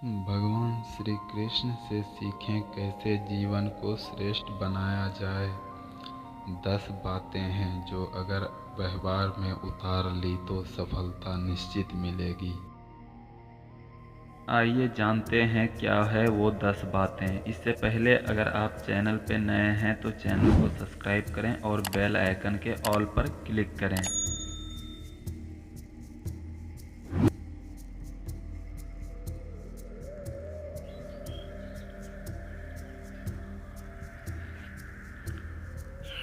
भगवान श्री कृष्ण से सीखें कैसे जीवन को श्रेष्ठ बनाया जाए। 10 बातें हैं जो अगर व्यवहार में उतार ली तो सफलता निश्चित मिलेगी। आइए जानते हैं क्या है वो 10 बातें। इससे पहले अगर आप चैनल पे नए हैं तो चैनल को सब्सक्राइब करें और बेल आइकन के ऑल पर क्लिक करें।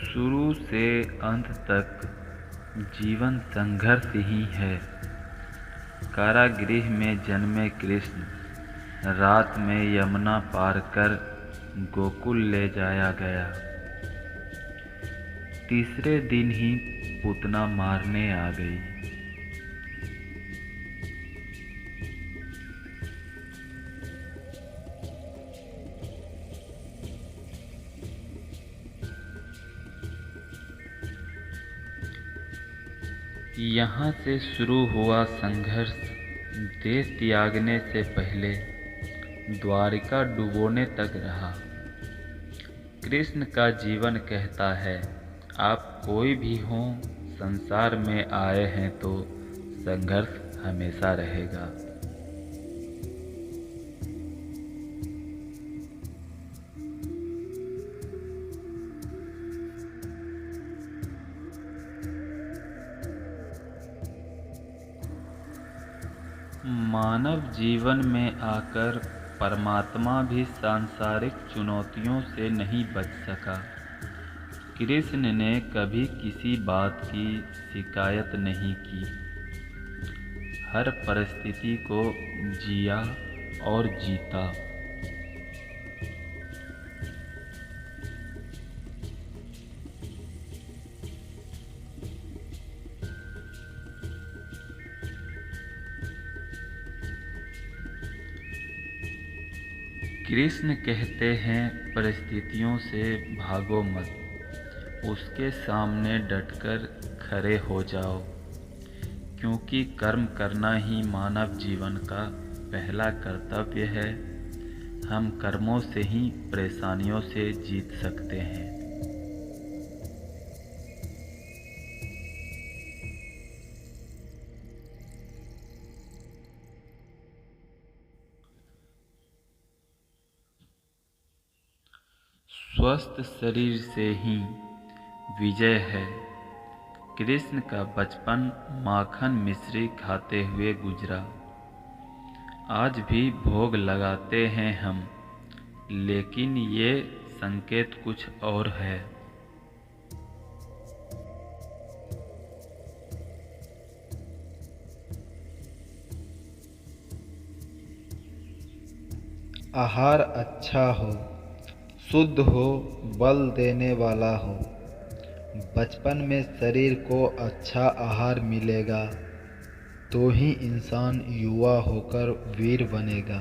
शुरू से अंत तक जीवन संघर्ष ही है। कारागृह में जन्मे कृष्ण रात में यमुना पार कर गोकुल ले जाया गया। तीसरे दिन ही पूतना मारने आ गई। यहाँ से शुरू हुआ संघर्ष देश त्यागने से पहले द्वारिका डुबोने तक रहा। कृष्ण का जीवन कहता है, आप कोई भी हों, संसार में आए हैं तो संघर्ष हमेशा रहेगा। मानव जीवन में आकर परमात्मा भी सांसारिक चुनौतियों से नहीं बच सका। कृष्ण ने कभी किसी बात की शिकायत नहीं की। हर परिस्थिति को जिया और जीता। कृष्ण कहते हैं, परिस्थितियों से भागो मत, उसके सामने डटकर खड़े हो जाओ, क्योंकि कर्म करना ही मानव जीवन का पहला कर्तव्य है। हम कर्मों से ही परेशानियों से जीत सकते हैं। स्वस्थ शरीर से ही विजय है। कृष्ण का बचपन माखन मिश्री खाते हुए गुजरा। आज भी भोग लगाते हैं हम, लेकिन ये संकेत कुछ और है। आहार अच्छा हो, शुद्ध हो, बल देने वाला हो। बचपन में शरीर को अच्छा आहार मिलेगा तो ही इंसान युवा होकर वीर बनेगा।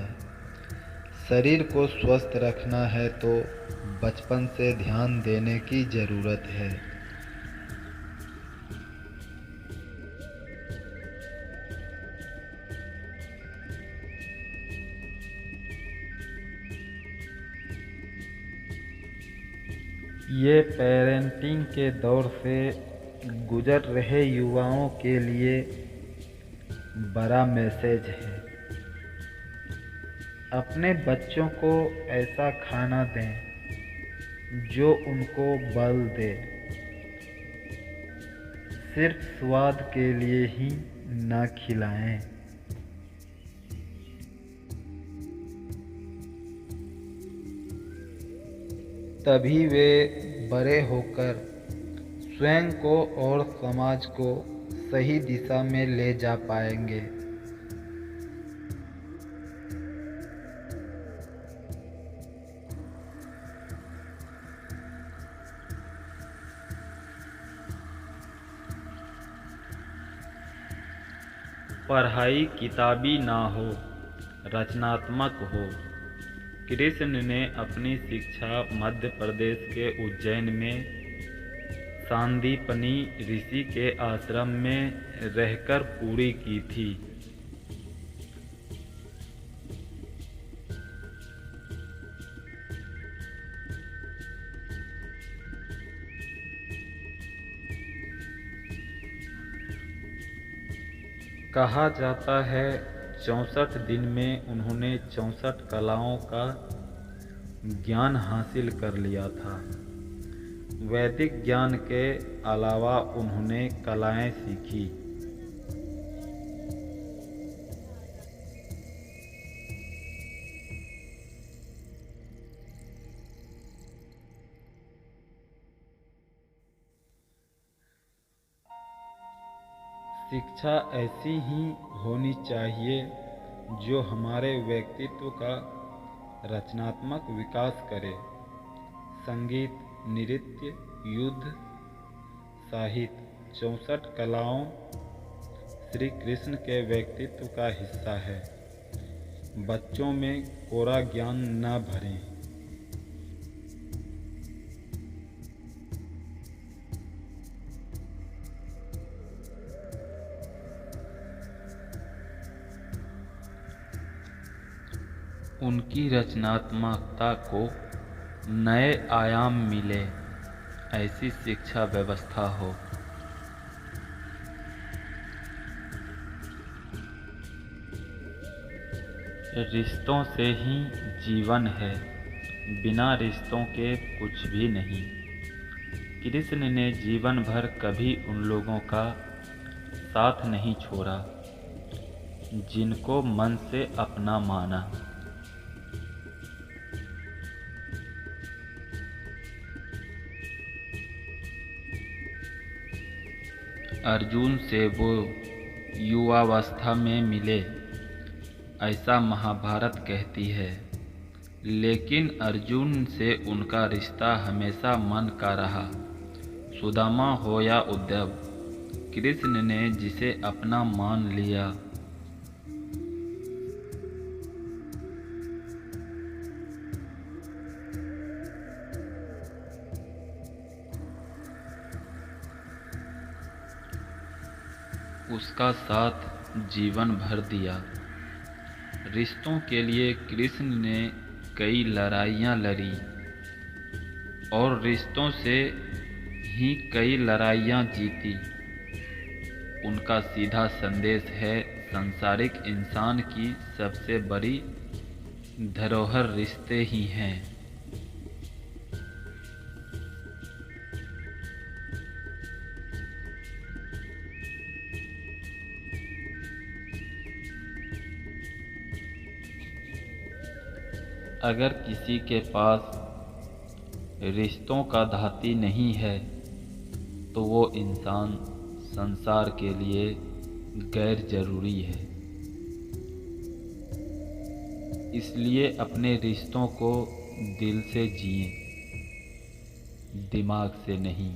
शरीर को स्वस्थ रखना है तो बचपन से ध्यान देने की ज़रूरत है। ये पेरेंटिंग के दौर से गुजर रहे युवाओं के लिए बड़ा मैसेज है। अपने बच्चों को ऐसा खाना दें जो उनको बल दे, सिर्फ स्वाद के लिए ही ना खिलाएं। तभी वे बड़े होकर स्वयं को और समाज को सही दिशा में ले जा पाएंगे। पढ़ाई किताबी ना हो, रचनात्मक हो। कृष्ण ने अपनी शिक्षा मध्य प्रदेश के उज्जैन में सांदीपनी ऋषि के आश्रम में रहकर पूरी की थी। कहा जाता है 64 दिन में उन्होंने 64 कलाओं का ज्ञान हासिल कर लिया था। वैदिक ज्ञान के अलावा उन्होंने कलाएं सीखी। शिक्षा ऐसी ही होनी चाहिए जो हमारे व्यक्तित्व का रचनात्मक विकास करे। संगीत, नृत्य, युद्ध, साहित्य, 64 कलाओं श्री कृष्ण के व्यक्तित्व का हिस्सा है। बच्चों में कोरा ज्ञान न भरें। उनकी रचनात्मकता को नए आयाम मिले, ऐसी शिक्षा व्यवस्था हो। रिश्तों से ही जीवन है, बिना रिश्तों के कुछ भी नहीं। कृष्ण ने जीवन भर कभी उन लोगों का साथ नहीं छोड़ा जिनको मन से अपना माना। अर्जुन से वो युवावस्था में मिले, ऐसा महाभारत कहती है। लेकिन अर्जुन से उनका रिश्ता हमेशा मन का रहा। सुदामा हो या उद्धव, कृष्ण ने जिसे अपना मान लिया, उसका साथ जीवन भर दिया। रिश्तों के लिए कृष्ण ने कई लड़ाइयाँ लड़ी और रिश्तों से ही कई लड़ाइयाँ जीती। उनका सीधा संदेश है, सांसारिक इंसान की सबसे बड़ी धरोहर रिश्ते ही हैं। अगर किसी के पास रिश्तों का धाती नहीं है तो वो इंसान संसार के लिए गैर जरूरी है। इसलिए अपने रिश्तों को दिल से जिएं, दिमाग से नहीं।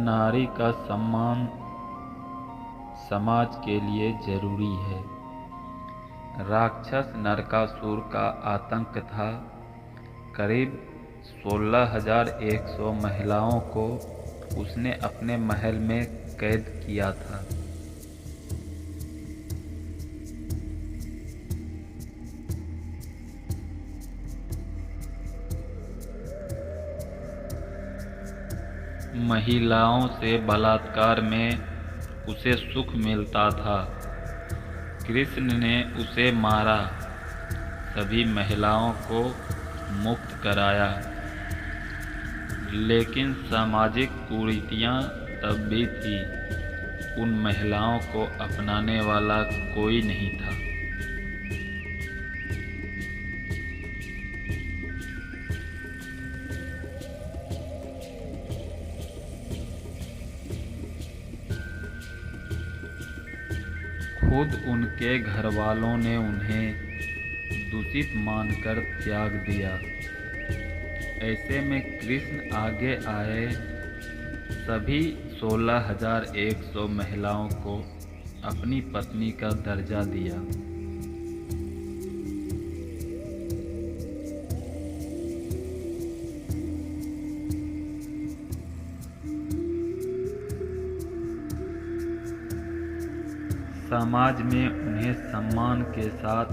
नारी का सम्मान समाज के लिए जरूरी है। राक्षस नरकासुर का आतंक था। करीब 16,100 महिलाओं को उसने अपने महल में कैद किया था। महिलाओं से बलात्कार में उसे सुख मिलता था। कृष्ण ने उसे मारा, सभी महिलाओं को मुक्त कराया। लेकिन सामाजिक कुरीतियां तब भी थी। उन महिलाओं को अपनाने वाला कोई नहीं था। खुद उनके घर वालों ने उन्हें दूषित मानकर त्याग दिया। ऐसे में कृष्ण आगे आए, सभी 16,100 महिलाओं को अपनी पत्नी का दर्जा दिया। समाज में उन्हें सम्मान के साथ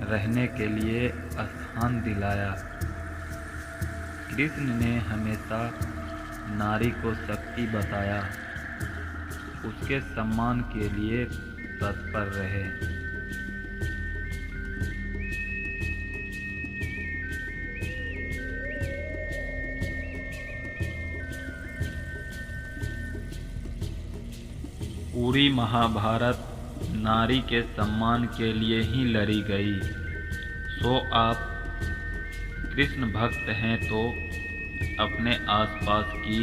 रहने के लिए स्थान दिलाया। कृष्ण ने हमेशा नारी को शक्ति बताया, उसके सम्मान के लिए तत्पर रहे। पूरी महाभारत नारी के सम्मान के लिए ही लड़ी गई। सो आप कृष्ण भक्त हैं तो अपने आसपास की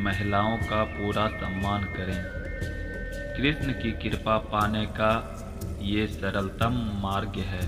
महिलाओं का पूरा सम्मान करें। कृष्ण की कृपा पाने का ये सरलतम मार्ग है।